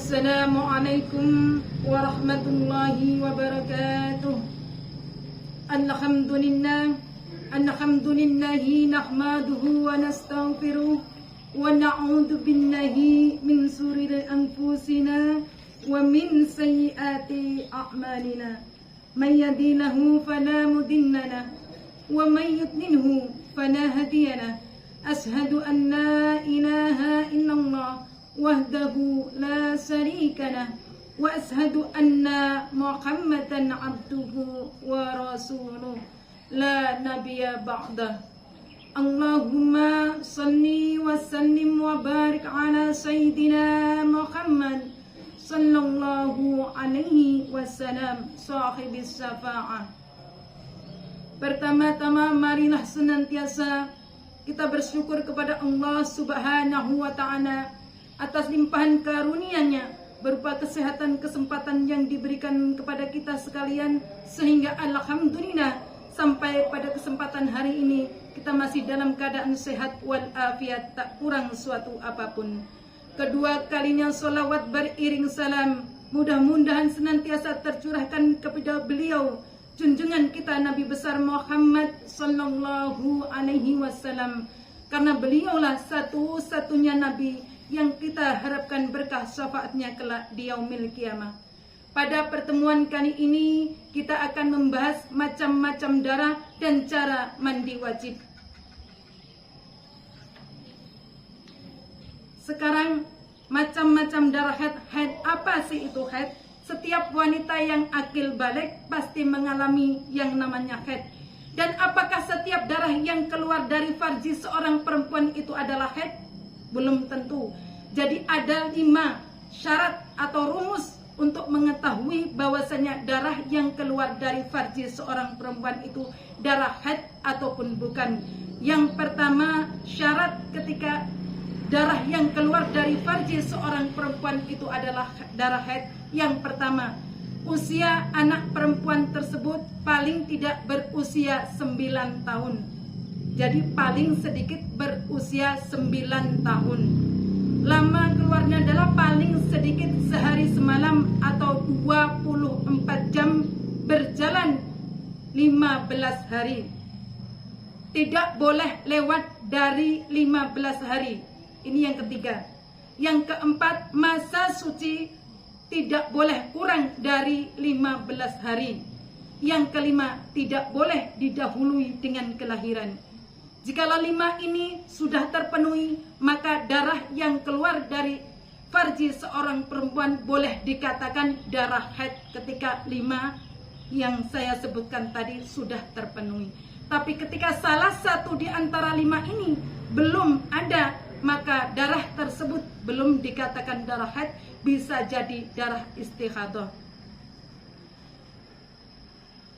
Assalamualaikum warahmatullahi wabarakatuh. Alhamdulillahi nahmaduhu wa nastaghfiruh wa na'udzu billahi min shururi anfusina wa min sayyiati a'malina. May yahdihillahu fala mudilla lahu wa may yudlilhu fala hadiya lahu. Ashhadu an la ilaha illallah wahdahu la syarika lah wa ashhadu anna Muhammadan abduhu wa rasuluh la nabiyya ba'dah. Allahumma salli wa sallim wa barik ala sayyidina Muhammad sallallahu alaihi wasallam sahibis syafa'ah. Pertama-tama marilah senantiasa kita bersyukur kepada Allah Subhanahu wa ta'ala atas limpahan karunia-Nya berupa kesehatan, kesempatan yang diberikan kepada kita sekalian, sehingga alhamdulillah sampai pada kesempatan hari ini kita masih dalam keadaan sehat walafiat, tak kurang suatu apapun. Kedua kalinya sholawat beriring salam mudah-mudahan senantiasa tercurahkan kepada beliau junjungan kita Nabi besar Muhammad sallallahu alaihi wasallam, karena beliaulah satu-satunya nabi yang kita harapkan berkah syafaatnya kelak di yaumil kiamah. Pada pertemuan kali ini kita akan membahas macam-macam darah dan cara mandi wajib. Sekarang macam-macam darah haid apa sih itu haid? Setiap wanita yang akil balik pasti mengalami yang namanya haid. Dan apakah setiap darah yang keluar dari farji seorang perempuan itu adalah haid? Belum tentu. Jadi ada 5 syarat atau rumus untuk mengetahui bahwasanya darah yang keluar dari farji seorang perempuan itu darah haid ataupun bukan. Yang pertama, syarat ketika darah yang keluar dari farji seorang perempuan itu adalah darah haid. Yang pertama, usia anak perempuan tersebut paling tidak berusia 9 tahun. Jadi paling sedikit berusia 9 tahun. Lama keluarnya adalah paling sedikit sehari semalam atau 24 jam berjalan 15 hari. Tidak boleh lewat dari 15 hari. Ini yang ketiga. Yang keempat, masa suci tidak boleh kurang dari 15 hari. Yang kelima, tidak boleh didahului dengan kelahiran. Jikalau 5 ini sudah terpenuhi, maka darah yang keluar dari farji seorang perempuan boleh dikatakan darah haid ketika 5 yang saya sebutkan tadi sudah terpenuhi. Tapi ketika salah satu di antara 5 ini belum ada, maka darah tersebut belum dikatakan darah haid, bisa jadi darah istihadah.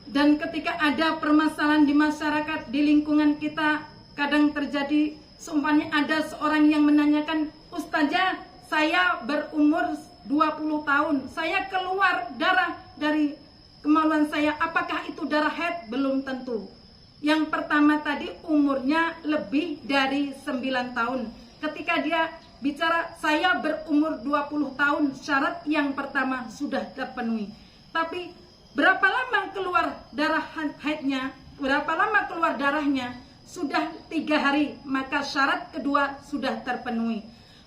Dan ketika ada permasalahan di masyarakat, di lingkungan kita, kadang terjadi seumpamanya ada seorang yang menanyakan, "Ustazah, saya berumur 20 tahun, saya keluar darah dari kemaluan saya, apakah itu darah haid?" Belum tentu. Yang pertama tadi umurnya lebih dari 9 tahun. Ketika dia bicara saya berumur 20 tahun, syarat yang pertama sudah terpenuhi. Tapi berapa lama keluar darah haidnya, berapa lama keluar darahnya? Sudah 3 hari, maka syarat kedua sudah terpenuhi.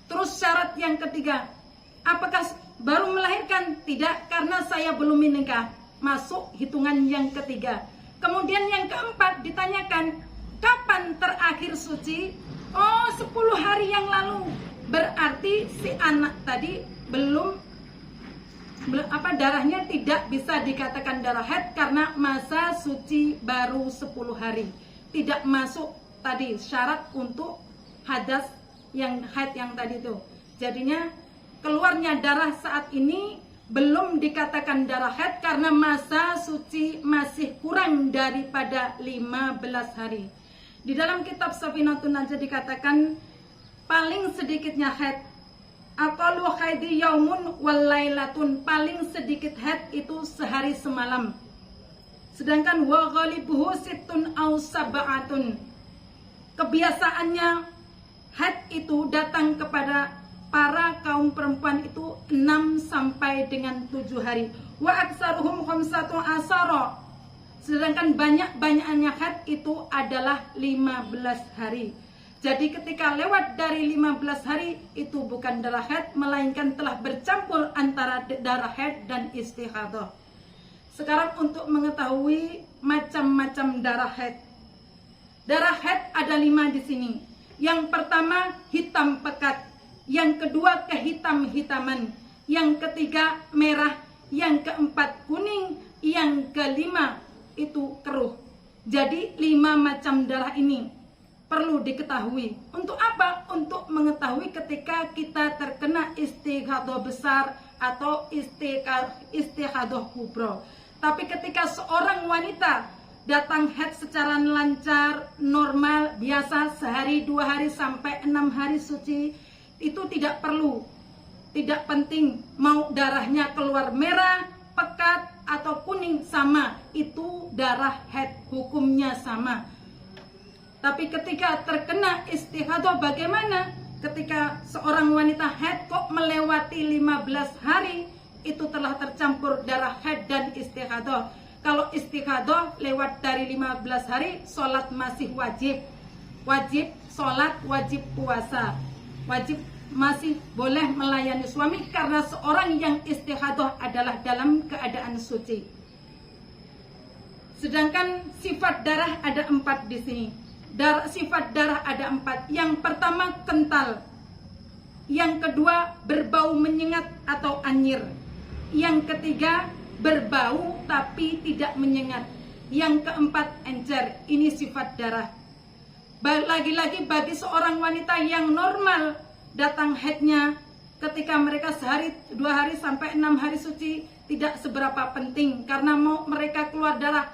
Terus syarat yang ketiga, apakah baru melahirkan? Tidak, karena saya belum menikah. Masuk hitungan yang ketiga. Kemudian yang keempat ditanyakan, kapan terakhir suci? Oh, 10 hari yang lalu. Berarti si anak tadi belum darahnya tidak bisa dikatakan darah haid karena masa suci baru 10 hari. Tidak masuk tadi syarat untuk hadas yang haid yang tadi itu. Jadinya keluarnya darah saat ini belum dikatakan darah haid karena masa suci masih kurang daripada 15 hari. Di dalam kitab Safinatun Najah dikatakan paling sedikitnya haid aqallu haidi yaumun wal lailatun, paling sedikit haid itu sehari semalam. Sedangkan wa ghalibuhu sittun aw sab'atun, kebiasaannya haid itu datang kepada para kaum perempuan itu 6 sampai dengan 7 hari. Wa aksaruhum khamsatu asara. Sedangkan banyak-banyaknya haid itu adalah 15 hari. Jadi ketika lewat dari 15 hari itu bukan darah haid, melainkan telah bercampur antara darah haid dan istihadah. Sekarang untuk mengetahui macam-macam darah haid. Darah haid ada 5 di sini. Yang pertama hitam pekat, yang kedua kehitam-hitaman, yang ketiga merah, yang keempat kuning, yang kelima itu keruh. Jadi 5 macam darah ini perlu diketahui. Untuk apa? Untuk mengetahui ketika kita terkena istihadah besar atau istihadah kubro. Tapi ketika seorang wanita datang haid secara lancar, normal, biasa, sehari, 2 hari, sampai 6 hari suci, itu tidak perlu, tidak penting mau darahnya keluar merah, pekat, atau kuning, sama, itu darah haid, hukumnya sama. Tapi ketika terkena istihadah bagaimana? Ketika seorang wanita haid kok melewati 15 hari, itu telah tercampur darah haid dan istihadah. Kalau istihadah lewat dari 15 hari, sholat masih wajib. Wajib sholat, wajib puasa. Wajib masih boleh melayani suami karena seorang yang istihadah adalah dalam keadaan suci. Sedangkan sifat darah ada 4 di sini. Sifat darah ada 4. Yang pertama kental. Yang kedua berbau menyengat atau anyir. Yang ketiga berbau tapi tidak menyengat. Yang keempat encer. Ini sifat darah. Lagi-lagi bagi seorang wanita yang normal, datang haidnya ketika mereka sehari, 2 hari sampai 6 hari suci tidak seberapa penting karena mau mereka keluar darah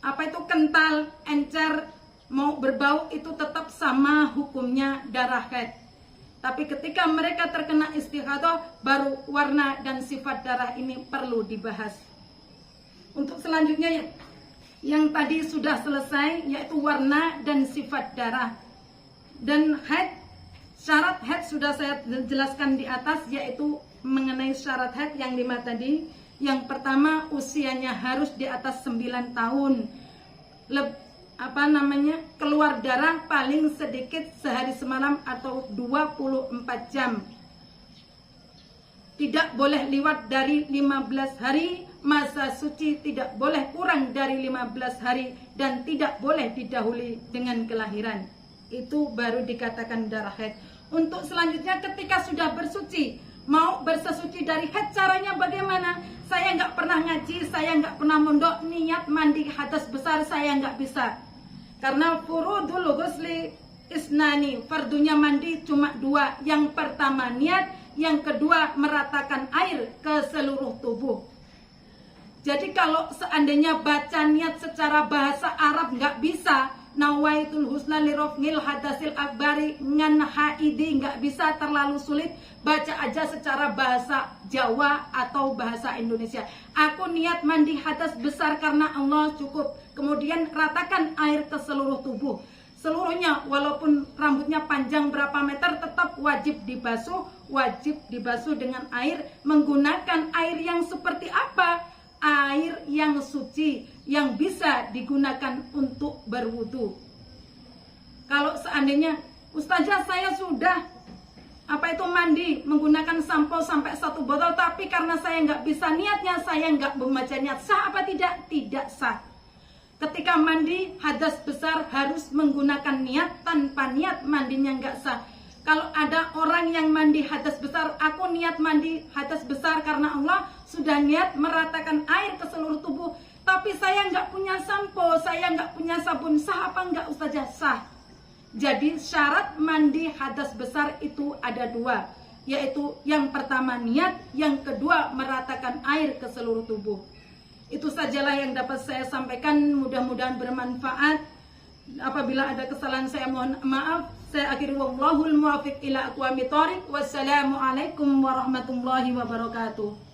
apa itu kental, encer, mau berbau itu tetap sama hukumnya darah haid. Tapi ketika mereka terkena istihadah, baru warna dan sifat darah ini perlu dibahas. Untuk selanjutnya yang tadi sudah selesai yaitu warna dan sifat darah. Dan haid, syarat haid sudah saya jelaskan di atas, yaitu mengenai syarat haid yang 5 tadi. Yang pertama usianya harus di atas 9 tahun. Keluar darah paling sedikit sehari semalam atau 24 jam. Tidak boleh lewat dari 15 hari, masa suci tidak boleh kurang dari 15 hari, dan tidak boleh didahului dengan kelahiran. Itu baru dikatakan darah haid. Untuk selanjutnya ketika sudah bersuci, mau bersesuci dari haid, caranya bagaimana? Saya nggak pernah ngaji, saya nggak pernah mondok, niat mandi hadas besar saya nggak bisa. Karena furudul ghusli isnani, fardunya mandi cuma 2. Yang pertama niat, yang kedua meratakan air ke seluruh tubuh. Jadi kalau seandainya baca niat secara bahasa Arab nggak bisa, nawaitul husna lirofnil hadasil akbari ngan haidi, nggak bisa, terlalu sulit. Baca aja secara bahasa Jawa atau bahasa Indonesia. Aku niat mandi hadas besar karena Allah, cukup. Kemudian ratakan air ke seluruh tubuh. Seluruhnya, walaupun rambutnya panjang berapa meter, tetap wajib dibasuh. Wajib dibasuh dengan air. Menggunakan air yang seperti apa? Air yang suci, yang bisa digunakan untuk berwudu. Kalau seandainya, Ustazah saya sudah mandi menggunakan sampo sampai 1 botol, tapi karena saya nggak bisa niatnya, saya nggak membaca niat, sah apa tidak? Tidak sah. Ketika mandi hadas besar harus menggunakan niat, tanpa niat mandinya nggak sah. Kalau ada orang yang mandi hadas besar, aku niat mandi hadas besar karena Allah, sudah niat meratakan air ke seluruh tubuh, tapi saya nggak punya sampo, saya nggak punya sabun, sah apa nggak Ustazah? Sah. Jadi syarat mandi hadas besar itu ada 2, yaitu yang pertama niat, yang kedua meratakan air ke seluruh tubuh. Itu sajalah yang dapat saya sampaikan, mudah-mudahan bermanfaat. Apabila ada kesalahan saya mohon maaf. Saya akhiri, wallahul muwaffiq ila aqwamit thoriq. Wassalamualaikum warahmatullahi wabarakatuh.